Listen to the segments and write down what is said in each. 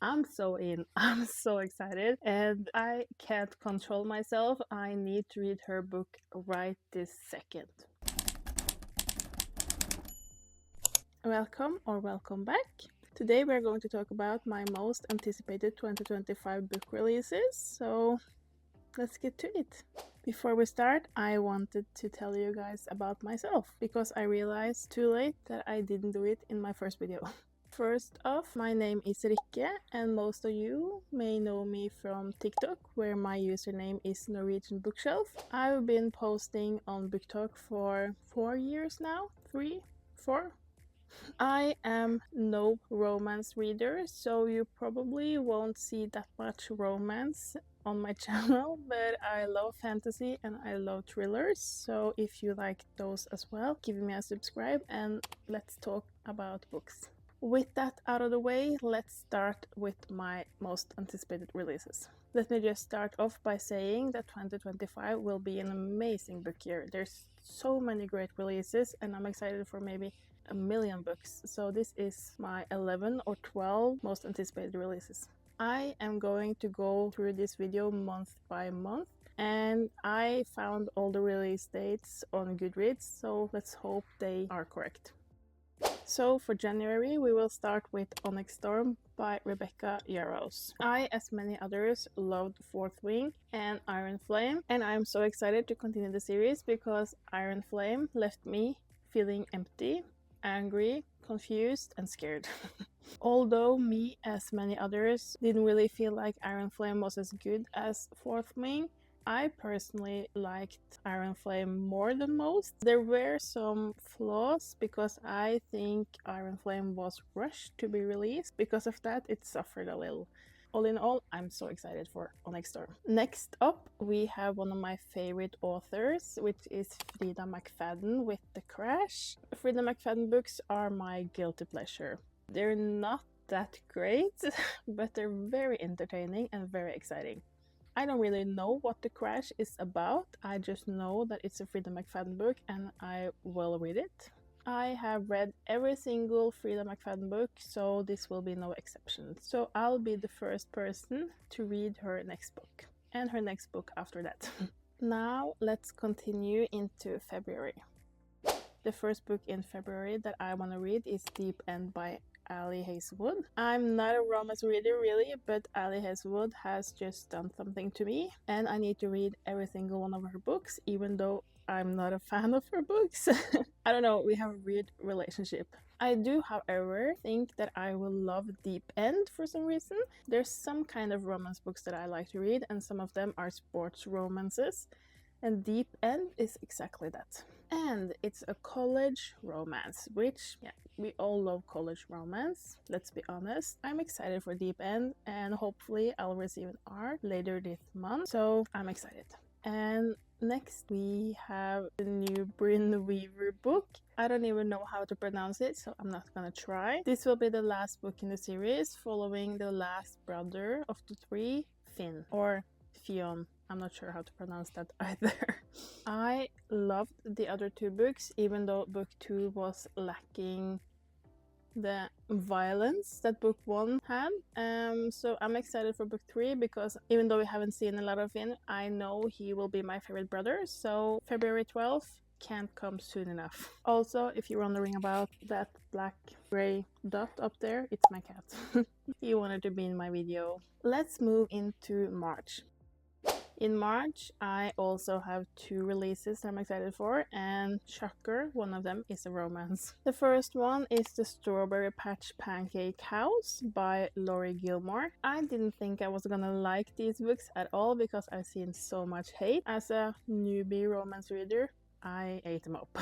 I'm so in. I'm so excited and I can't control myself. I need to read her book right this second. Welcome or welcome back. Today we're going to talk about my most anticipated 2025 book releases, so let's get to it. Before we start, I wanted to tell you guys about myself because I realized too late that I didn't do it in my first video. First off, my name is Rikke and most of you may know me from TikTok where my username is Norwegian Bookshelf. I've been posting on BookTok for 4 years now, 3, 4. I am no romance reader, so you probably won't see that much romance on my channel, but I love fantasy and I love thrillers, so if you like those as well, give me a subscribe and let's talk about books. With that out of the way, let's start with my most anticipated releases. Let me just start off by saying that 2025 will be an amazing book year. There's so many great releases and I'm excited for maybe a million books. So this is my 11 or 12 most anticipated releases. I am going to go through this video month by month and I found all the release dates on Goodreads, so let's hope they are correct. So for January, we will start with Onyx Storm by Rebecca Yarros. I, as many others, loved Fourth Wing and Iron Flame, and I'm so excited to continue the series because Iron Flame left me feeling empty, angry, confused, and scared. Although me, as many others, didn't really feel like Iron Flame was as good as Fourth Wing, I personally liked Iron Flame more than most. There were some flaws because I think Iron Flame was rushed to be released. Because of that, it suffered a little. All in all, I'm so excited for Onyx Storm. Next up, we have one of my favorite authors, which is Freida McFadden with The Crash. Freida McFadden books are my guilty pleasure. They're not that great, but they're very entertaining and very exciting. I don't really know what The Crash is about, I just know that it's a Freida McFadden book and I will read it. I have read every single Freida McFadden book, so this will be no exception. So I'll be the first person to read her next book, and her next book after that. Now let's continue into February. The first book in February that I want to read is Deep End by Ali Hazelwood. I'm not a romance reader really, but Ali Hazelwood has just done something to me and I need to read every single one of her books, even though I'm not a fan of her books. I don't know, we have a weird relationship. I do, however, think that I will love Deep End for some reason. There's some kind of romance books that I like to read and some of them are sports romances. And Deep End is exactly that. And it's a college romance, which, yeah, we all love college romance, let's be honest. I'm excited for Deep End and hopefully I'll receive an R later this month, so I'm excited. And next we have the new Brynne Weaver book. I don't even know how to pronounce it, so I'm not gonna try. This will be the last book in the series, following the last brother of the three, Finn, or Fionn. I'm not sure how to pronounce that either. I loved the other two books, even though book 2 was lacking the violence that book 1 had. So I'm excited for book 3 because even though we haven't seen a lot of him, I know he will be my favorite brother. So February 12th can't come soon enough. Also, if you're wondering about that black gray dot up there, it's my cat. He wanted to be in my video. Let's move into March. In March, I also have 2 releases that I'm excited for, and shocker, one of them is a romance. The first one is The Strawberry Patch Pancake House by Laurie Gilmore. I didn't think I was gonna like these books at all because I've seen so much hate. As a newbie romance reader, I ate them up.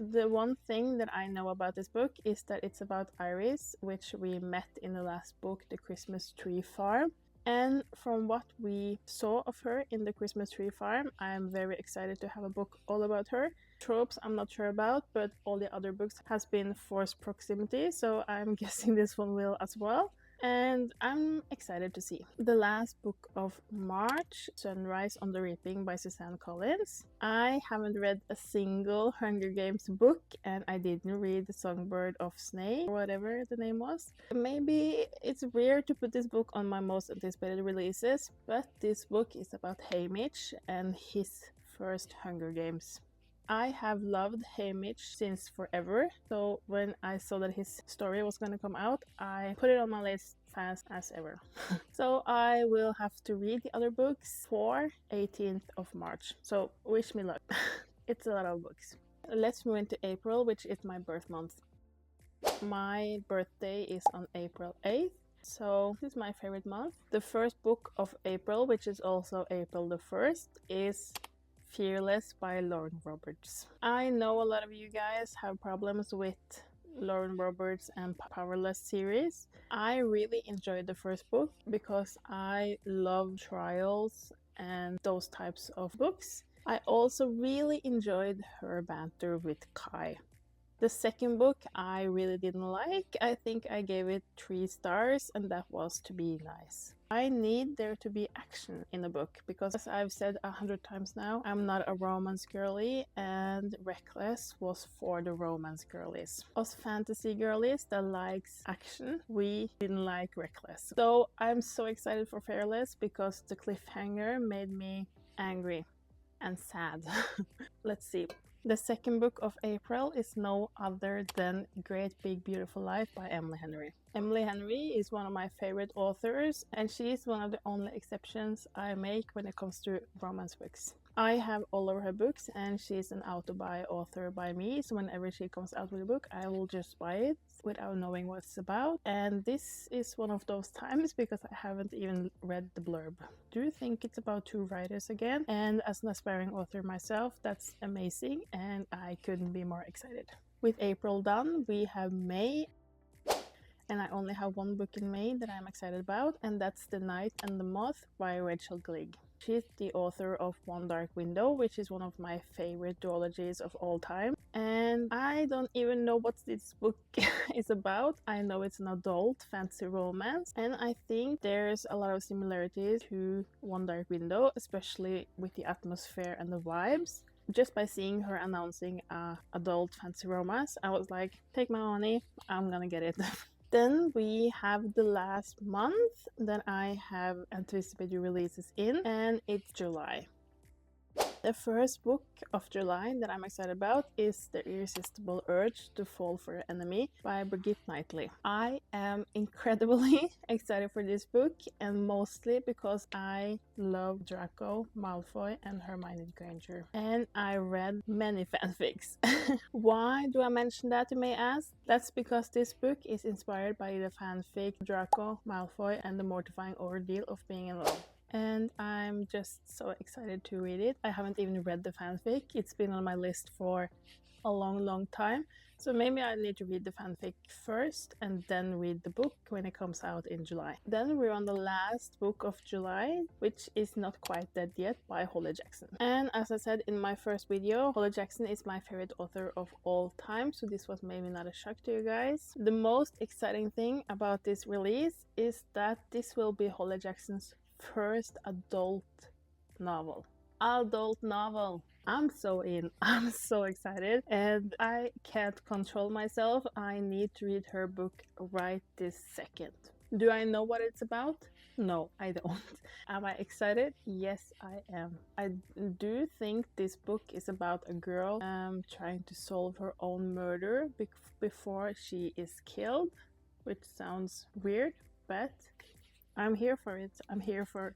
The one thing that I know about this book is that it's about Iris, which we met in the last book, The Christmas Tree Farm. And from what we saw of her in The Christmas Tree Farm, I am very excited to have a book all about her. Tropes I'm not sure about, but all the other books has been forced proximity, so I'm guessing this one will as well. and I'm excited to see. The last book of March, Sunrise on the Reaping by Suzanne Collins. I haven't read a single Hunger Games book, and I didn't read The Songbird of Snake, or whatever the name was. Maybe it's weird to put this book on my most anticipated releases, but this book is about Haymitch and his first Hunger Games. I have loved Haymitch since forever, so when I saw that his story was going to come out, I put it on my list fast as ever. So I will have to read the other books for 18th of March, so wish me luck. It's a lot of books. Let's move into April, which is my birth month. My birthday is on April 8th. So this is my favorite month. The first book of April, which is also April the 1st, is Fearless by Lauren Roberts. I know a lot of you guys have problems with Lauren Roberts and Powerless series. I really enjoyed the first book because I love trials and those types of books. I also really enjoyed her banter with Kai. The second book I really didn't like. I think I gave it 3 stars, and that was To Be Nice. I need there to be action in a book because, as I've said 100 times now, I'm not a romance girly, and Reckless was for the romance girlies. Us fantasy girlies that likes action, we didn't like Reckless. So I'm so excited for Fearless because the cliffhanger made me angry and sad. Let's see. The second book of April is no other than Great Big Beautiful Life by Emily Henry. Emily Henry is one of my favorite authors, and she is one of the only exceptions I make when it comes to romance books. I have all of her books, and she's an auto-buy author by me, so whenever she comes out with a book, I will just buy it without knowing what it's about. And this is one of those times because I haven't even read the blurb. Do think it's about 2 writers again, and as an aspiring author myself, that's amazing, and I couldn't be more excited. With April done, we have May, and I only have 1 book in May that I'm excited about, and that's The Knight and the Moth by Rachel Gillig. She's the author of One Dark Window, which is one of my favorite duologies of all time. And I don't even know what this book is about. I know it's an adult fantasy romance, and I think there's a lot of similarities to One Dark Window, especially with the atmosphere and the vibes. Just by seeing her announcing a adult fantasy romance, I was like, take my money, I'm gonna get it. Then we have the last month that I have anticipated releases in, and it's July. The first book of July that I'm excited about is The Irresistible Urge to Fall for Your Enemy by Brigitte Knightley. I am incredibly excited for this book, and mostly because I love Draco, Malfoy, and Hermione Granger. And I read many fanfics. Why do I mention that, you may ask? That's because this book is inspired by the fanfic Draco, Malfoy, and the mortifying ordeal of being in love. And I'm just so excited to read it. I haven't even read the fanfic. It's been on my list for a long time. So maybe I need to read the fanfic first and then read the book when it comes out in July. Then we're on the last book of July, which is Not Quite Dead Yet by Holly Jackson. And as I said in my first video, Holly Jackson is my favorite author of all time, so this was maybe not a shock to you guys. The most exciting thing about this release is that this will be Holly Jackson's first adult novel. I'm so in. I'm so excited, and I can't control myself. I need to read her book right this second. Do I know what it's about? No, I don't. Am I excited? Yes, I am. I do think this book is about a girl trying to solve her own murder before she is killed, which sounds weird, but I'm here for it. I'm here for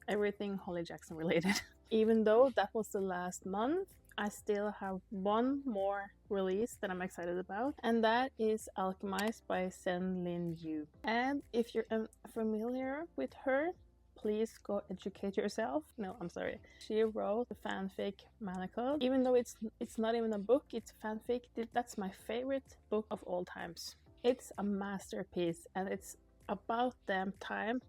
everything Holly Jackson related. Even though that was the last month, I still have 1 more release that I'm excited about, and that is Alchemized by SenLinYu. And if you're familiar with her, please go educate yourself. No, I'm sorry. She wrote the fanfic Manacled. Even though it's not even a book, it's fanfic. That's my favorite book of all times. It's a masterpiece, and it's about damn time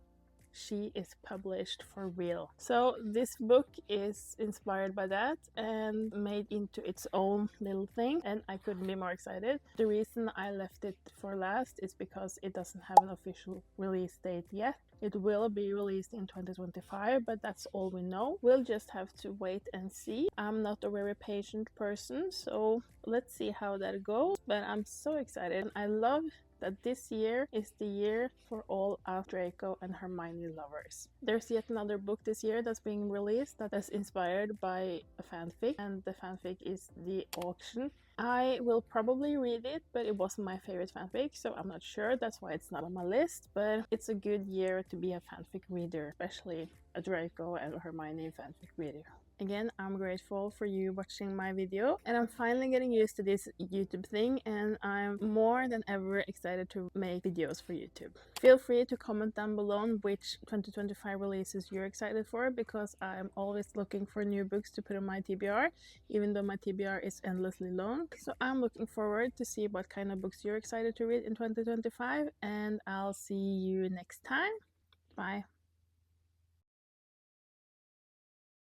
she is published for real. So this book is inspired by that and made into its own little thing, and I couldn't be more excited. The reason I left it for last is because it doesn't have an official release date yet. It will be released in 2025, but that's all we know. We'll just have to wait and see. I'm not a very patient person, so let's see how that goes, but I'm so excited. I love that this year is the year for all our Draco and Hermione lovers. There's yet another book this year that's being released that is inspired by a fanfic, and the fanfic is The Auction. I will probably read it, but it wasn't my favorite fanfic, so I'm not sure. That's why it's not on my list, but it's a good year to be a fanfic reader, especially a Draco and Hermione fanfic reader. Again, I'm grateful for you watching my video, and I'm finally getting used to this YouTube thing, and I'm more than ever excited to make videos for YouTube. Feel free to comment down below which 2025 releases you're excited for, because I'm always looking for new books to put on my TBR, even though my TBR is endlessly long. So I'm looking forward to see what kind of books you're excited to read in 2025, and I'll see you next time. Bye.